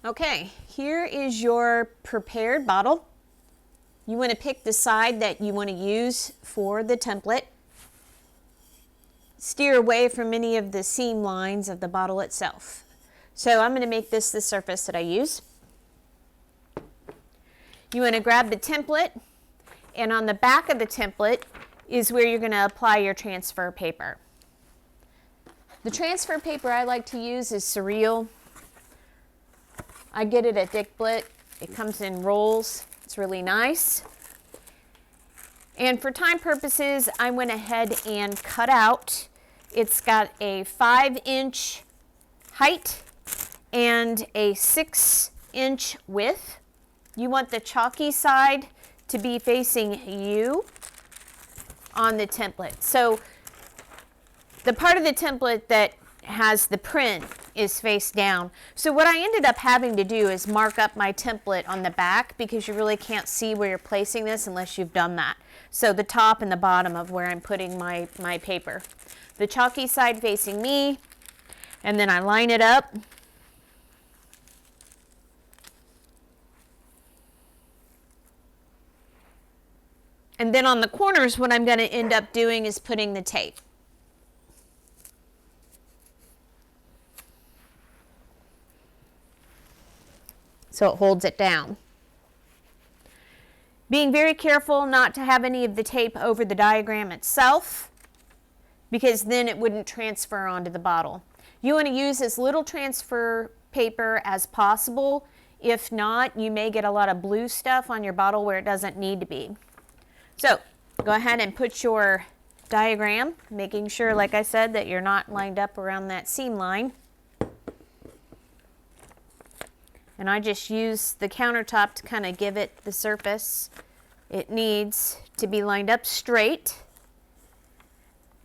Okay, here is your prepared bottle. You want to pick the side that you want to use for the template. Steer away from any of the seam lines of the bottle itself. So I'm going to make this the surface that I use. You want to grab the template, and on the back of the template is where you're going to apply your transfer paper. The transfer paper I like to use is Surreal. I get it at Dick Blick. It comes in rolls. It's really nice. And for time purposes, I went ahead and cut out. It's got a 5-inch height and a 6-inch width. You want the chalky side to be facing you on the template. So the part of the template that has the print is face down. So what I ended up having to do is mark up my template on the back, because you really can't see where you're placing this unless you've done that. So the top and the bottom of where I'm putting my paper. The chalky side facing me, and then I line it up. And then on the corners, what I'm going to end up doing is putting the tape. So it holds it down. Being very careful not to have any of the tape over the diagram itself, because then it wouldn't transfer onto the bottle. You want to use as little transfer paper as possible. If not, you may get a lot of blue stuff on your bottle where it doesn't need to be. So go ahead and put your diagram, making sure, like I said, that you're not lined up around that seam line. And I just use the countertop to kind of give it the surface it needs to be lined up straight.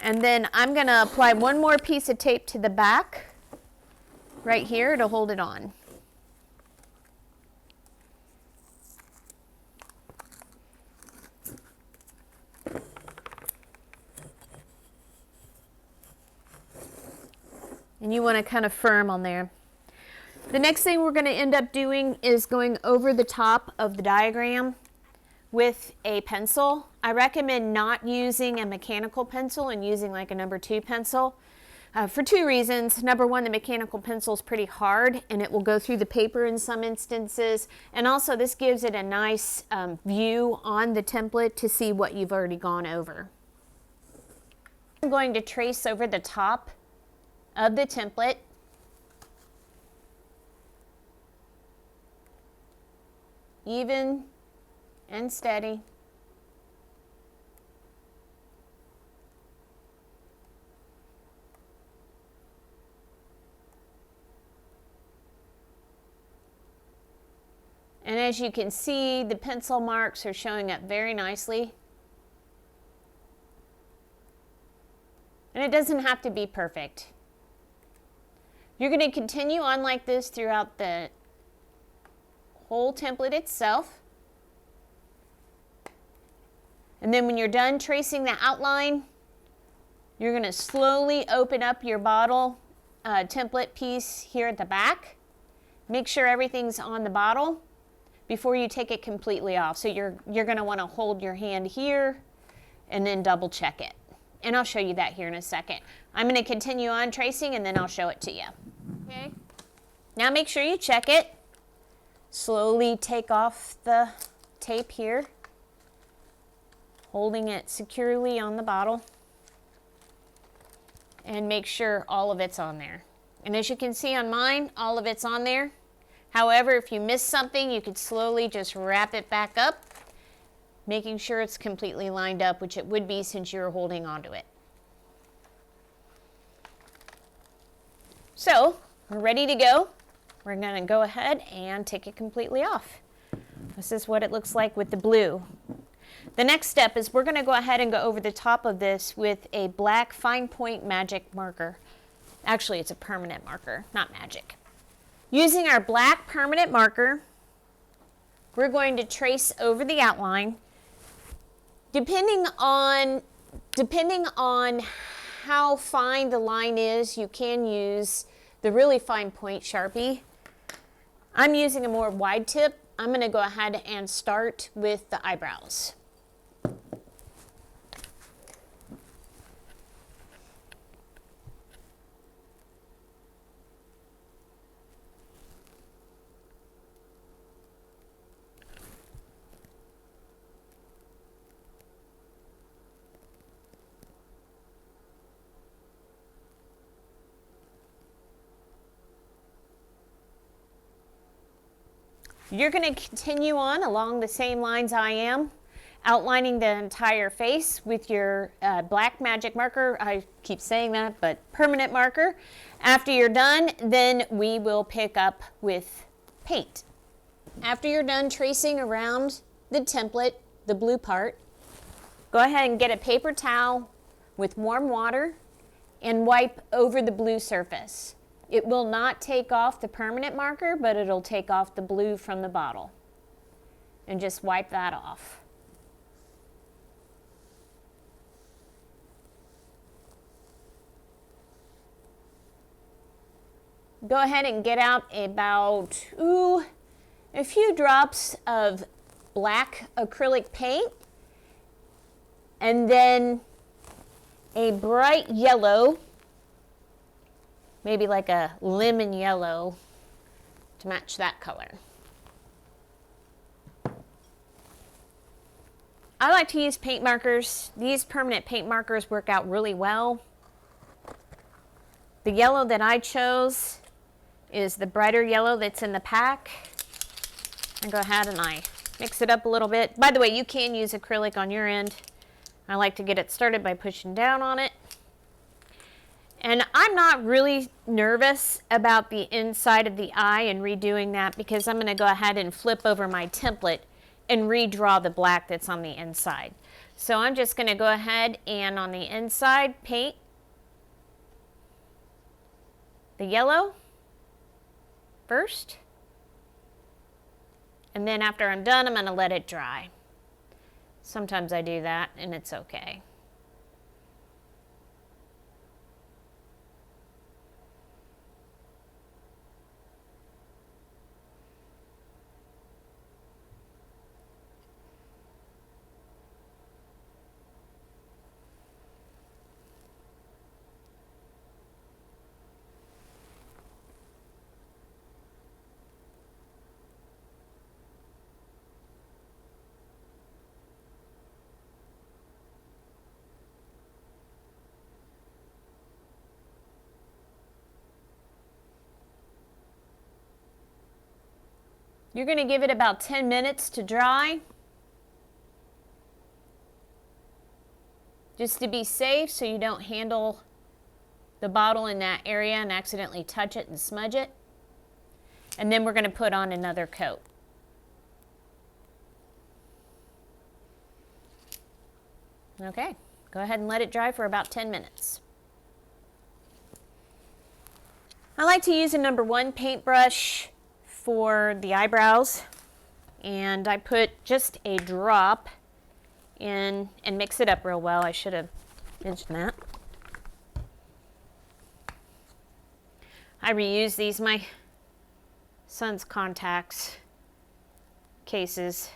And then I'm going to apply one more piece of tape to the back right here to hold it on. And you want to kind of firm on there. The next thing we're going to end up doing is going over the top of the diagram with a pencil. I recommend not using a mechanical pencil and using like a number 2 pencil for 2 reasons. Number 1, the mechanical pencil is pretty hard and it will go through the paper in some instances. And also this gives it a nice view on the template to see what you've already gone over. I'm going to trace over the top of the template. Even and steady. And as you can see, the pencil marks are showing up very nicely. And it doesn't have to be perfect. You're going to continue on like this throughout the whole template itself. And then when you're done tracing the outline, you're going to slowly open up your bottle template piece here at the back. Make sure everything's on the bottle before you take it completely off. So you're going to want to hold your hand here and then double check it. And I'll show you that here in a second. I'm going to continue on tracing and then I'll show it to you. Okay. Now make sure you check it. Slowly take off the tape here, holding it securely on the bottle, and make sure all of it's on there. And as you can see on mine, all of it's on there. However, if you miss something, you could slowly just wrap it back up, making sure it's completely lined up, which it would be since you're holding onto it. So, we're ready to go. We're going to go ahead and take it completely off. This is what it looks like with the blue. The next step is we're going to go ahead and go over the top of this with a black fine point magic marker. Actually, it's a permanent marker, not magic. Using our black permanent marker, we're going to trace over the outline. Depending on how fine the line is, you can use the really fine point Sharpie. I'm using a more wide tip. I'm going to go ahead and start with the eyebrows. You're going to continue on along the same lines I am, outlining the entire face with your black magic marker. I keep saying that, but permanent marker. After you're done, then we will pick up with paint. After you're done tracing around the template, the blue part, go ahead and get a paper towel with warm water and wipe over the blue surface. It will not take off the permanent marker, but it'll take off the blue from the bottle. And just wipe that off. Go ahead and get out about, a few drops of black acrylic paint. And then a bright yellow, maybe like a lemon yellow to match that color. I like to use paint markers. These permanent paint markers work out really well. The yellow that I chose is the brighter yellow that's in the pack. I go ahead and I mix it up a little bit. By the way, you can use acrylic on your end. I like to get it started by pushing down on it. And I'm not really nervous about the inside of the eye and redoing that because I'm going to go ahead and flip over my template and redraw the black that's on the inside. So I'm just going to go ahead and on the inside paint the yellow first. And then after I'm done, I'm going to let it dry. Sometimes I do that and it's okay. You're going to give it about 10 minutes to dry, just to be safe so you don't handle the bottle in that area and accidentally touch it and smudge it. And then we're going to put on another coat. Okay, go ahead and let it dry for about 10 minutes. I like to use a number 1 paintbrush for the eyebrows, and I put just a drop in and mix it up real well. I should have mentioned that. I reuse these. My son's contacts cases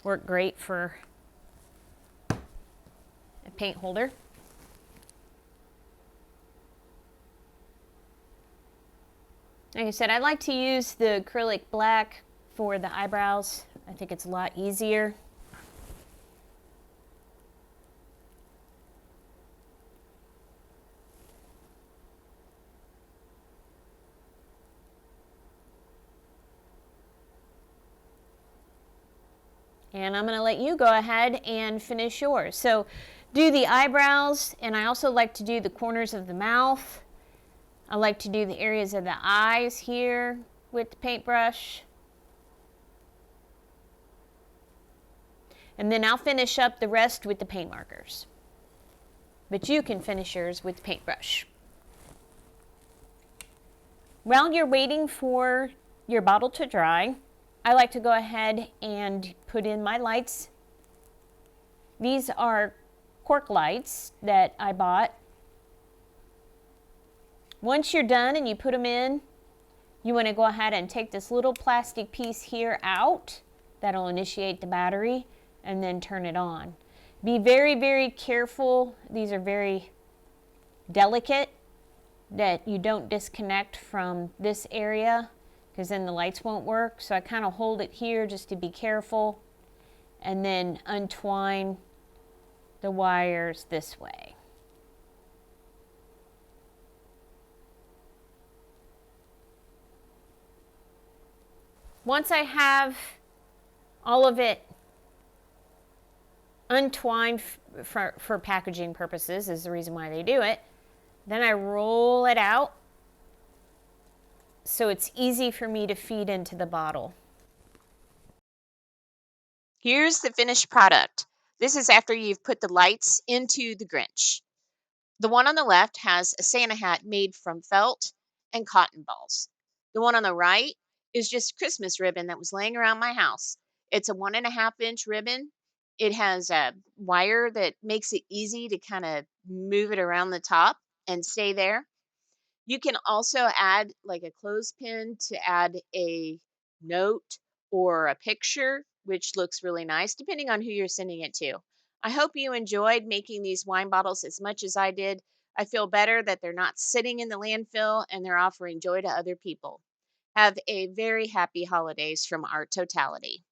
work great for a paint holder. Like I said, I like to use the acrylic black for the eyebrows. I think it's a lot easier. And I'm going to let you go ahead and finish yours. So do the eyebrows, and I also like to do the corners of the mouth. I like to do the areas of the eyes here with the paintbrush. And then I'll finish up the rest with the paint markers. But you can finish yours with the paintbrush. While you're waiting for your bottle to dry, I like to go ahead and put in my lights. These are cork lights that I bought. Once you're done and you put them in, you want to go ahead and take this little plastic piece here out. That'll initiate the battery, and then turn it on. Be very, very careful. These are very delicate, that you don't disconnect from this area, because then the lights won't work. So I kind of hold it here just to be careful, and then untwine the wires this way. Once I have all of it untwined for packaging purposes, is the reason why they do it, then I roll it out so it's easy for me to feed into the bottle. Here's the finished product. This is after you've put the lights into the Grinch. The one on the left has a Santa hat made from felt and cotton balls. The one on the right is just Christmas ribbon that was laying around my house. It's a 1.5 inch ribbon. It has a wire that makes it easy to kind of move it around the top and stay there. You can also add like a clothespin to add a note or a picture, which looks really nice depending on who you're sending it to. I hope you enjoyed making these wine bottles as much as I did. I feel better that they're not sitting in the landfill and they're offering joy to other people. Have a very happy holidays from Art Totality.